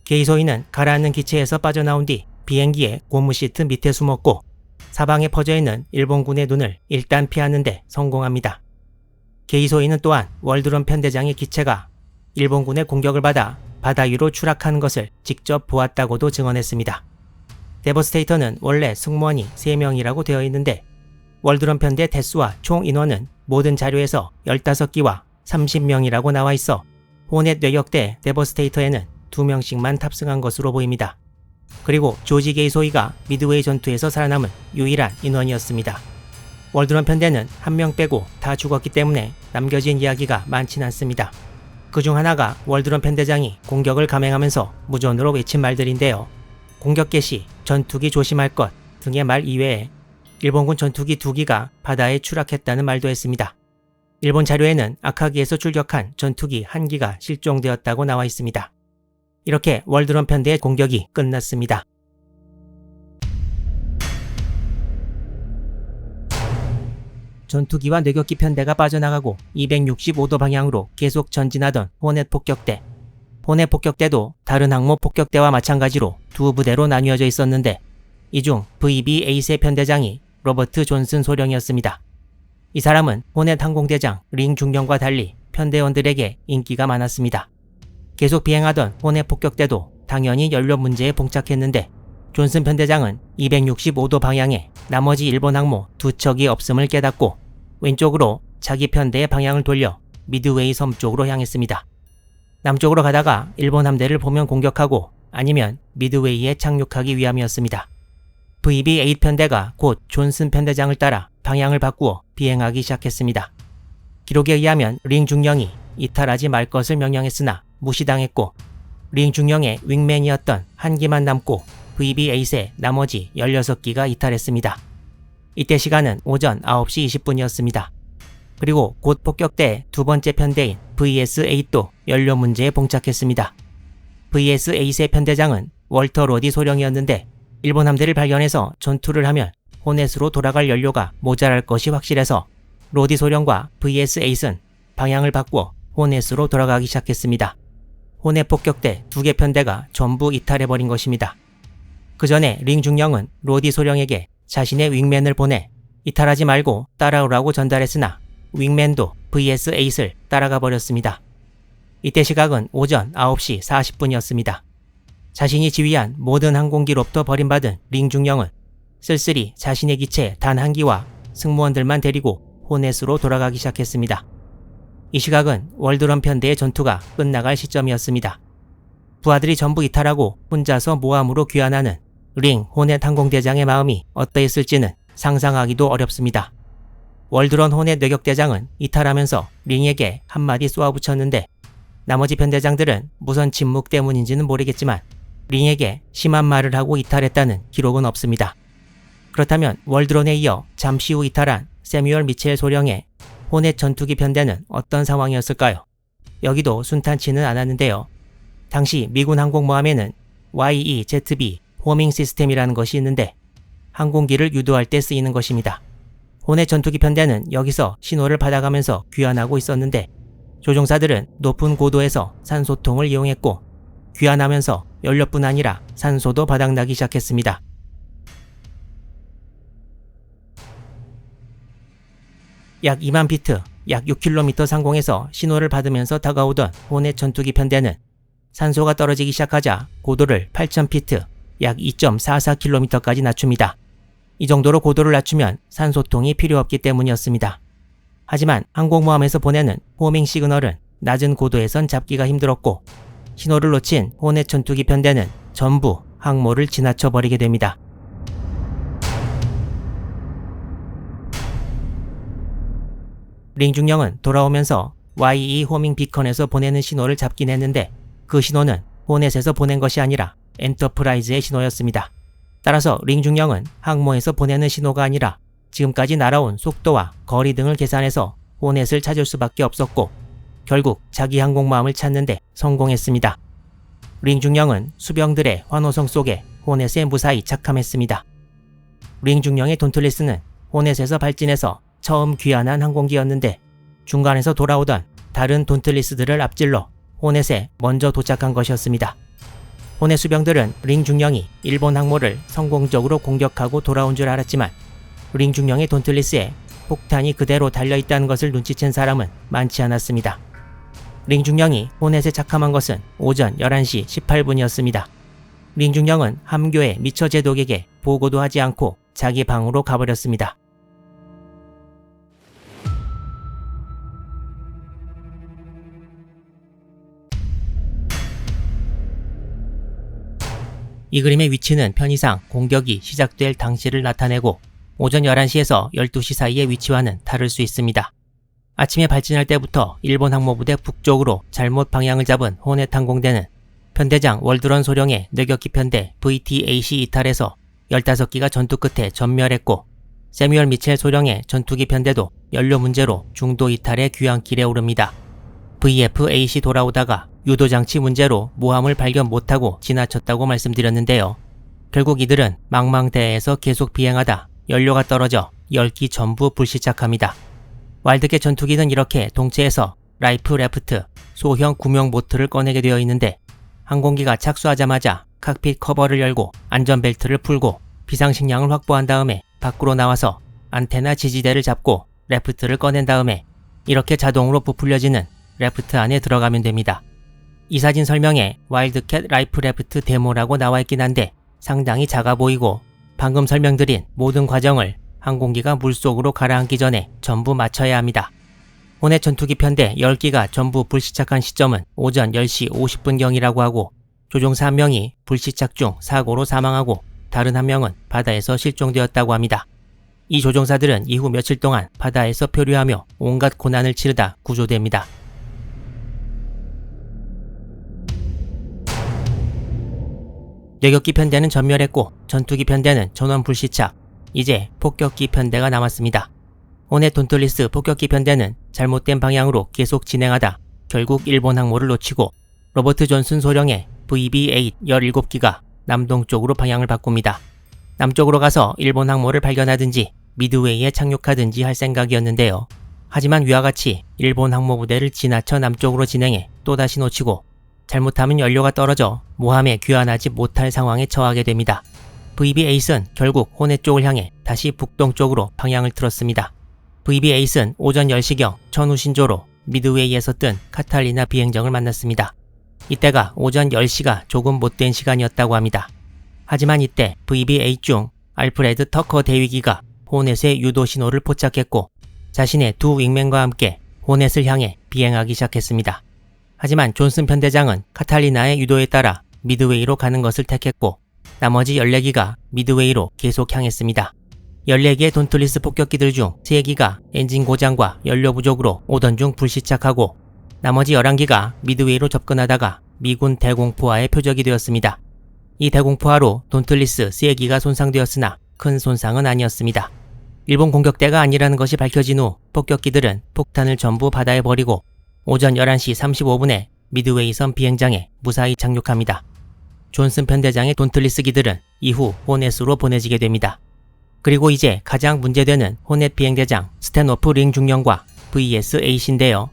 A: 게이소이는 가라앉는 기체에서 빠져나온 뒤 비행기의 고무 시트 밑에 숨었고 사방에 퍼져있는 일본군의 눈을 일단 피하는 데 성공합니다. 게이소이는 또한 월드런 편대장의 기체가 일본군의 공격을 받아 바다 위로 추락하는 것을 직접 보았다고도 증언했습니다. 데버스테이터는 원래 승무원이 3명이라고 되어 있는데 월드런 편대 대수와 총 인원은 모든 자료에서 15기와 30명이라고 나와 있어 호넷 뇌격대 데버스테이터에는 2명씩만 탑승한 것으로 보입니다. 그리고 조지 게이소이가 미드웨이 전투에서 살아남은 유일한 인원이었습니다. 월드런 편대는 1명 빼고 다 죽었기 때문에 남겨진 이야기가 많진 않습니다. 그중 하나가 월드런 편대장이 공격을 감행하면서 무전으로 외친 말들인데요. 공격 개시, 전투기 조심할 것 등의 말 이외에 일본군 전투기 2기가 바다에 추락했다는 말도 했습니다. 일본 자료에는 아카기에서 출격한 전투기 1기가 실종되었다고 나와 있습니다. 이렇게 월드런 편대의 공격이 끝났습니다. 전투기와 뇌격기 편대가 빠져나가고 265도 방향으로 계속 전진하던 호넷 폭격대. 호넷 폭격대도 다른 항모 폭격대와 마찬가지로 두 부대로 나뉘어져 있었는데 이 중 VB 에이세 편대장이 로버트 존슨 소령이었습니다. 이 사람은 호넷 항공대장 링 중령과 달리 편대원들에게 인기가 많았습니다. 계속 비행하던 혼의 폭격대도 당연히 연료 문제에 봉착했는데 존슨 편대장은 265도 방향에 나머지 일본 항모 두 척이 없음을 깨닫고 왼쪽으로 자기 편대의 방향을 돌려 미드웨이 섬 쪽으로 향했습니다. 남쪽으로 가다가 일본 함대를 보면 공격하고 아니면 미드웨이에 착륙하기 위함이었습니다. VB-8 편대가 곧 존슨 편대장을 따라 방향을 바꾸어 비행하기 시작했습니다. 기록에 의하면 링 중령이 이탈하지 말 것을 명령했으나 무시당했고 링 중령의 윙맨이었던 한 기만 남고 VB-8의 나머지 16기가 이탈했습니다. 이때 시간은 오전 9시 20분이었습니다. 그리고 곧 폭격대 두 번째 편대인 VS-8도 연료 문제에 봉착했습니다. VS-8의 편대장은 월터 로디 소령이었는데 일본 함대를 발견해서 전투를 하면 호넷으로 돌아갈 연료가 모자랄 것이 확실해서 로디 소령과 VS-8은 방향을 바꾸어 호넷으로 돌아가기 시작했습니다. 호넷 폭격대 두 개 편대가 전부 이탈해버린 것입니다. 그 전에 링 중령은 로디 소령에게 자신의 윙맨을 보내 이탈하지 말고 따라오라고 전달했으나 윙맨도 VS-8을 따라가 버렸습니다. 이때 시각은 오전 9시 40분이었습니다. 자신이 지휘한 모든 항공기로부터 버림받은 링 중령은 쓸쓸히 자신의 기체 단 한 기와 승무원들만 데리고 호넷으로 돌아가기 시작했습니다. 이 시각은 월드런 편대의 전투가 끝나갈 시점이었습니다. 부하들이 전부 이탈하고 혼자서 모함으로 귀환하는 링 호넷 항공대장의 마음이 어떠했을지는 상상하기도 어렵습니다. 월드런 호넷 뇌격대장은 이탈하면서 링에게 한마디 쏘아붙였는데 나머지 편대장들은 무선 침묵 때문인지는 모르겠지만 링에게 심한 말을 하고 이탈했다는 기록은 없습니다. 그렇다면 월드론에 이어 잠시 후 이탈한 세뮤얼 미첼 소령의 호넷 전투기 편대는 어떤 상황이었을까요? 여기도 순탄치는 않았는데요. 당시 미군 항공모함에는 YE-ZB 호밍 시스템이라는 것이 있는데 항공기를 유도할 때 쓰이는 것입니다. 호넷 전투기 편대는 여기서 신호를 받아가면서 귀환하고 있었는데 조종사들은 높은 고도에서 산소통을 이용했고 귀환하면서 연료뿐 아니라 산소도 바닥나기 시작했습니다. 약 2만 피트, 약 6km 상공에서 신호를 받으면서 다가오던 호넷 전투기 편대는 산소가 떨어지기 시작하자 고도를 8,000피트, 약 2.44km까지 낮춥니다. 이 정도로 고도를 낮추면 산소통이 필요 없기 때문이었습니다. 하지만 항공모함에서 보내는 호밍 시그널은 낮은 고도에선 잡기가 힘들었고 신호를 놓친 호넷 전투기 편대는 전부 항모를 지나쳐 버리게 됩니다. 링 중령은 돌아오면서 YE 호밍 비컨에서 보내는 신호를 잡긴 했는데 그 신호는 호넷에서 보낸 것이 아니라 엔터프라이즈의 신호였습니다. 따라서 링 중령은 항모에서 보내는 신호가 아니라 지금까지 날아온 속도와 거리 등을 계산해서 호넷을 찾을 수밖에 없었고 결국 자기 항공모함을 찾는데 성공했습니다. 링 중령은 수병들의 환호성 속에 호넷에 무사히 착함했습니다. 링 중령의 돈틀리스는 호넷에서 발진해서 처음 귀환한 항공기였는데 중간에서 돌아오던 다른 돈틀리스들을 앞질러 호넷에 먼저 도착한 것이었습니다. 호넷 수병들은 링 중령이 일본 항모를 성공적으로 공격하고 돌아온 줄 알았지만 링 중령의 돈틀리스에 폭탄이 그대로 달려있다는 것을 눈치챈 사람은 많지 않았습니다. 링 중령이 호넷에 착함한 것은 오전 11시 18분이었습니다. 링 중령은 함교의 미처 제독에게 보고도 하지 않고 자기 방으로 가버렸습니다. 이 그림의 위치는 편의상 공격이 시작될 당시를 나타내고 오전 11시에서 12시 사이의 위치와는 다를 수 있습니다. 아침에 발진할 때부터 일본 항모부대 북쪽으로 잘못 방향을 잡은 호넷 항공대는 편대장 월드런 소령의 뇌격기 편대 VT-8이 이탈해서 15기가 전투 끝에 전멸했고 세뮤얼 미첼 소령의 전투기 편대도 연료 문제로 중도 이탈의 귀환길에 오릅니다. VF-8이 돌아오다가 유도장치 문제로 모함을 발견 못하고 지나쳤다고 말씀드렸는데요. 결국 이들은 망망대해에서 계속 비행하다 연료가 떨어져 10기 전부 불시착합니다. 와일드캣 전투기는 이렇게 동체에서 라이프 레프트, 소형 구명 보트를 꺼내게 되어 있는데 항공기가 착수하자마자 칵핏 커버를 열고 안전벨트를 풀고 비상식량을 확보한 다음에 밖으로 나와서 안테나 지지대를 잡고 레프트를 꺼낸 다음에 이렇게 자동으로 부풀려지는 레프트 안에 들어가면 됩니다. 이 사진 설명에 와일드캣 라이프래프트 데모라고 나와있긴 한데 상당히 작아 보이고 방금 설명드린 모든 과정을 항공기가 물속으로 가라앉기 전에 전부 마쳐야 합니다. 호넷 전투기 편대 10기가 전부 불시착한 시점은 오전 10시 50분경이라고 하고 조종사 한 명이 불시착 중 사고로 사망하고 다른 한 명은 바다에서 실종되었다고 합니다. 이 조종사들은 이후 며칠 동안 바다에서 표류하며 온갖 고난을 치르다 구조됩니다. 뇌격기 편대는 전멸했고 전투기 편대는 전원 불시착, 이제 폭격기 편대가 남았습니다. 호넷 돈틀리스 폭격기 편대는 잘못된 방향으로 계속 진행하다 결국 일본 항모를 놓치고 로버트 존슨 소령의 VB-8 17기가 남동쪽으로 방향을 바꿉니다. 남쪽으로 가서 일본 항모를 발견하든지 미드웨이에 착륙하든지 할 생각이었는데요. 하지만 위와 같이 일본 항모 부대를 지나쳐 남쪽으로 진행해 또다시 놓치고 잘못하면 연료가 떨어져 모함에 귀환하지 못할 상황에 처하게 됩니다. VB-8은 결국 호넷 쪽을 향해 다시 북동쪽으로 방향을 틀었습니다. VB-8은 오전 10시경 천우 신조로 미드웨이에서 뜬 카탈리나 비행정을 만났습니다. 이때가 오전 10시가 조금 못된 시간이었다고 합니다. 하지만 이때 VB-8 중 알프레드 터커 대위기가 호넷의 유도 신호를 포착했고 자신의 두 윙맨과 함께 호넷을 향해 비행하기 시작했습니다. 하지만 존슨 편대장은 카탈리나의 유도에 따라 미드웨이로 가는 것을 택했고 나머지 14기가 미드웨이로 계속 향했습니다. 14개의 돈틀리스 폭격기들 중 3기가 엔진 고장과 연료 부족으로 오던 중 불시착하고 나머지 11기가 미드웨이로 접근하다가 미군 대공포화의 표적이 되었습니다. 이 대공포화로 돈틀리스 3기가 손상되었으나 큰 손상은 아니었습니다. 일본 공격대가 아니라는 것이 밝혀진 후 폭격기들은 폭탄을 전부 바다에 버리고 오전 11시 35분에 미드웨이 섬 비행장에 무사히 착륙합니다. 존슨 편대장의 돈틀리스기들은 이후 호넷으로 보내지게 됩니다. 그리고 이제 가장 문제되는 호넷 비행대장 스탠호프 링 중령과 VS-8인데요.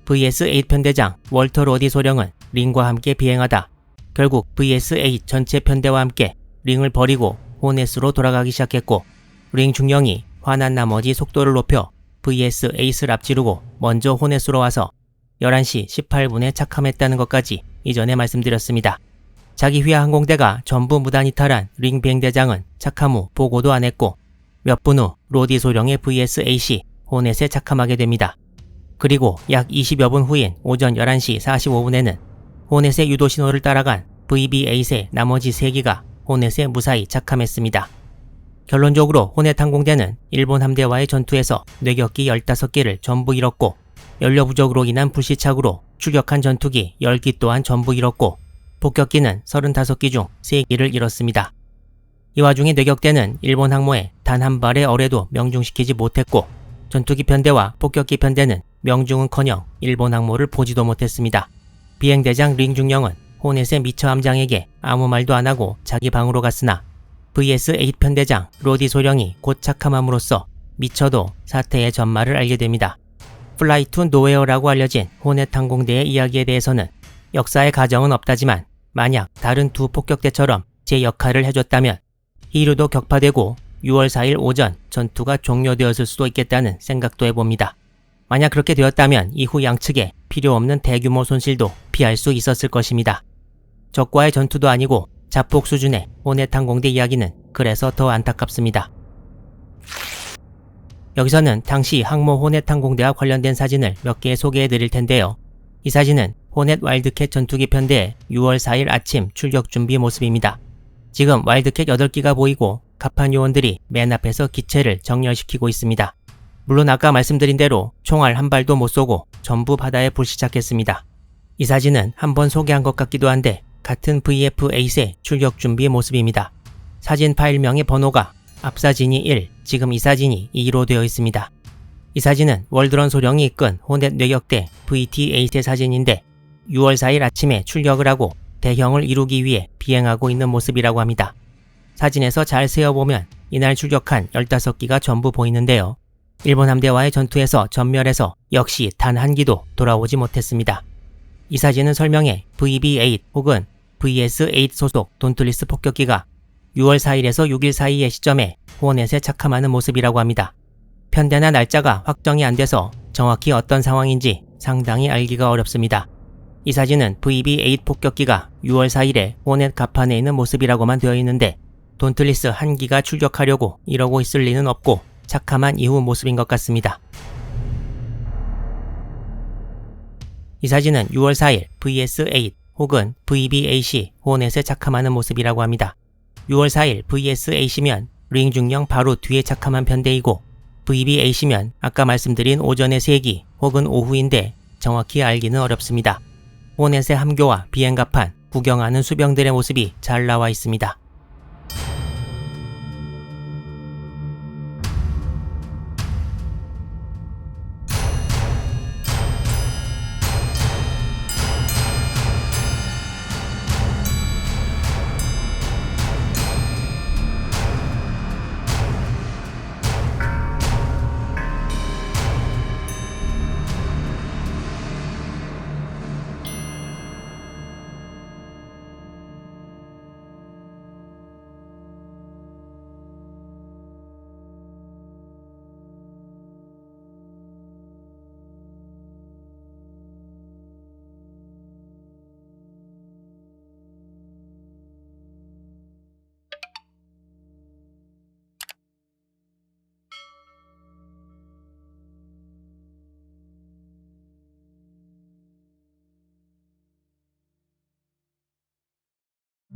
A: VS-8 편대장 월터 로디 소령은 링과 함께 비행하다 결국 VS-8 전체 편대와 함께 링을 버리고 호넷으로 돌아가기 시작했고 링 중령이 화난 나머지 속도를 높여 VS-8을 앞지르고 먼저 호넷으로 와서 11시 18분에 착함했다는 것까지 이전에 말씀드렸습니다. 자기 휘하 항공대가 전부 무단 이탈한 링 비행대장은 착함 후 보고도 안 했고 몇 분 후 로디 소령의 VS-8이 호넷에 착함하게 됩니다. 그리고 약 20여 분 후인 오전 11시 45분에는 호넷의 유도 신호를 따라간 VB-8의 나머지 3기가 호넷에 무사히 착함했습니다. 결론적으로 호넷 항공대는 일본 함대와의 전투에서 뇌격기 15기를 전부 잃었고 연료 부족으로 인한 불시착으로 추격한 전투기 10기 또한 전부 잃었고 폭격기는 35기 중 3기를 잃었습니다. 이 와중에 뇌격대는 일본 항모에 단 한 발의 어뢰도 명중시키지 못했고 전투기 편대와 폭격기 편대는 명중은커녕 일본 항모를 보지도 못했습니다. 비행대장 링 중령은 호넷의 미처 함장에게 아무 말도 안 하고 자기 방으로 갔으나 VS-8 편대장 로디 소령이 곧 착함함으로써 미처도 사태의 전말을 알게 됩니다. 플라이 투 노웨어라고 알려진 호넷 항공대의 이야기에 대해서는 역사의 가정은 없다지만 만약 다른 두 폭격대처럼 제 역할을 해줬다면 희류도 격파되고 6월 4일 오전 전투가 종료되었을 수도 있겠다는 생각도 해봅니다. 만약 그렇게 되었다면 이후 양측에 필요 없는 대규모 손실도 피할 수 있었을 것입니다. 적과의 전투도 아니고 자폭 수준의 호넷 항공대 이야기는 그래서 더 안타깝습니다. 여기서는 당시 항모 호넷 항공대와 관련된 사진을 몇 개 소개해 드릴 텐데요. 이 사진은 호넷 와일드캣 전투기 편대의 6월 4일 아침 출격 준비 모습입니다. 지금 와일드캣 8기가 보이고 갑판 요원들이 맨 앞에서 기체를 정렬시키고 있습니다. 물론 아까 말씀드린 대로 총알 한 발도 못 쏘고 전부 바다에 불시착했습니다. 이 사진은 한번 소개한 것 같기도 한데 같은 VF-8의 출격 준비 모습입니다. 사진 파일명의 번호가 앞사진이 1, 지금 이 사진이 2로 되어 있습니다. 이 사진은 월드런 소령이 이끈 호넷 뇌격대 VT-8의 사진인데 6월 4일 아침에 출격을 하고 대형을 이루기 위해 비행하고 있는 모습이라고 합니다. 사진에서 잘 세어보면 이날 출격한 15기가 전부 보이는데요. 일본 함대와의 전투에서 전멸해서 역시 단 한 기도 돌아오지 못했습니다. 이 사진은 설명에 VB-8 혹은 VS-8 소속 돈틀리스 폭격기가 6월 4일에서 6일 사이의 시점에 호넷에 착함하는 모습이라고 합니다. 편대나 날짜가 확정이 안 돼서 정확히 어떤 상황인지 상당히 알기가 어렵습니다. 이 사진은 VB-8 폭격기가 6월 4일에 호넷 갑판에 있는 모습이라고만 되어 있는데 돈틀리스 한 기가 출격하려고 이러고 있을 리는 없고 착함한 이후 모습인 것 같습니다. 이 사진은 6월 4일 VS-8 혹은 VB-8이 호넷에 착함하는 모습이라고 합니다. 6월 4일 VS-8이면 링 중령 바로 뒤에 착함한 편대이고 VB-8이면 아까 말씀드린 오전의 3기 혹은 오후인데 정확히 알기는 어렵습니다. 호넷의 함교와 비행갑판, 구경하는 수병들의 모습이 잘 나와 있습니다.